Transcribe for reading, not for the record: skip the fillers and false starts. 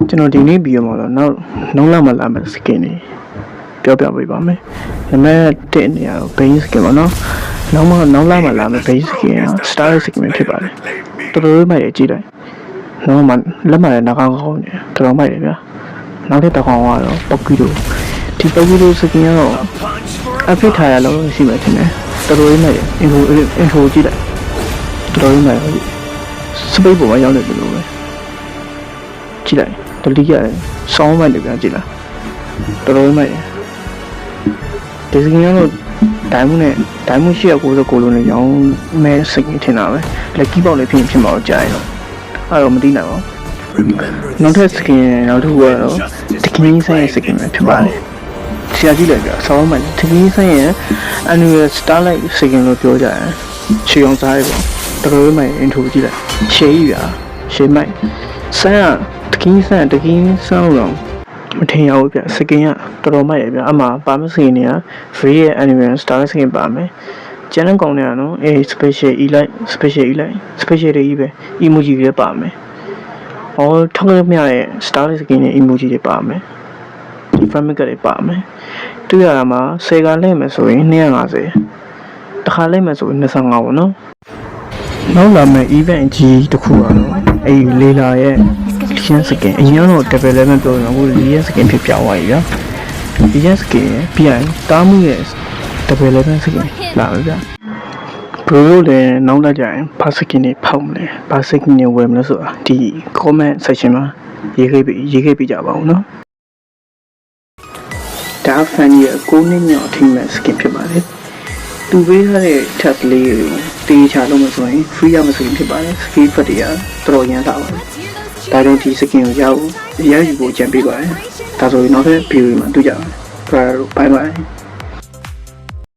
ကျွန်တော်ဒီနေ့ပြီးတော့နောက်လာမှလာမယ်စကင်နေပြောပြပေးပါမယ်ဒါပေမဲ့တဲ့နေရာတော့ base skin ပါနော်နောက်လာမှလာမယ် base skin က star skin ဖြစ်ပါတယ်တော်တော်မိုက်တယ်ကြည့်လိုက်နောက်မှလက်မှလည်းနှာခေါင်းကောင်းနေတော်တော်မိုက်တယ်ဗျာနောက်တစ်တစ်ခေါင်းကတော့ပောက်ကီလိုဒီပောက်ကီလိုစကင်ကတော့ update ထားရလို့ရှိမှထင်တယ်တော်တော်မိုက်တယ် intro ကြည့်လိုက်တော်တော်မိုက်တယ်စပိတ်ပေါ်မှာရောက်နေတယ်လို့ပဲကြည့်လိုက်တတိယဆောင်းမိုက်တယ်ဗျာကြည့်လားတော်တော်မိုက်တယ်ဒီစကင်ကတော့ဒိုင်မွန်း899လို့နဲ့ရောင်းမဲ့စကင်ထင်တာပဲလက်ကီးပေါက်လေးဖြစ်မှာတော့ကြားရတော့အဲ့တော့မသိနိုင်ပါဘူးနောက်ထပ်စကင်နောက်တစ်ခုကတော့တကင်းဆိုင်ရဲ့စကင်ပဲဖြစ်ပါတယ်ဆရာကြီးလည်းကြာဆောင်းမိုက်တကင်းဆိုင်ရဲ့ annual starlight စကင်လို့ပြောကြတယ်ချီအောင်စားရပေါ့တော်တော်မိုက် intro ကြည့်လိုက်ရှေးကြီးဗျာရှေးမိုက်ဆန်းတကင်းဆန်းတော့မထင်ရဘူးဗျစကင်ကတော်တော်မိုက်ရဗျအမှပါမစကင်တွေက free ရဲ့ annual starlight စကင်ပါမယ်ကျန်တဲ့ကောင်တွေကနော်special elite special တွေကြီးပဲ emoji တွေပါမယ်ဟောထောက်ရမြရဲ့ starlight skin နဲ့ emoji တွေပါမယ်ဒီ frame တွေပါမယ်တွေ့ရတာမှာ10ကလဲမယ်ဆိုရင်250တစ်ခါလဲမယ်ဆိုရင်25ပေါ့နော်နောက်လာမယ့် event ကြီးတစ်ခုကတော့လေးလာရဲ့ Legion skin အရင်ကတော့ double level ပြောရင်အခု Legion skin ဖြစ်ပြောင်းသွားပြီဗျာ Legion skin ပြန်တားမှုရဲ့ double level skin လာပြီဗျာဘရိုလည်းနောက်လာကြရင်ဘာစကင်တွေဖောက်မလဲဘာစကင်တွေဝယ်မလဲဆိုတာဒီ comment section မှာရေးခဲ့ပြကြပါဦးနော်ဒါဖန်ရဲ့9နှစ်မြောက်အထိမဲ့ skin ဖြစ်ပါတယ်သူပေးထားတဲ့ tag လေးကိုတေးချလို့မဆိုရင် free ရမစကင်ဖြစ်ပါတယ် skill ဖတ်တွေကတော်တော်ရမ်းလာပါတယ်ဒါကြောင့်ဒီ skin ကိုရယူဖို့ကြံပေးပါတယ်ဒါဆိုရင်နောက်ထပ် video မှာတွေ့ကြပါမယ် bye bye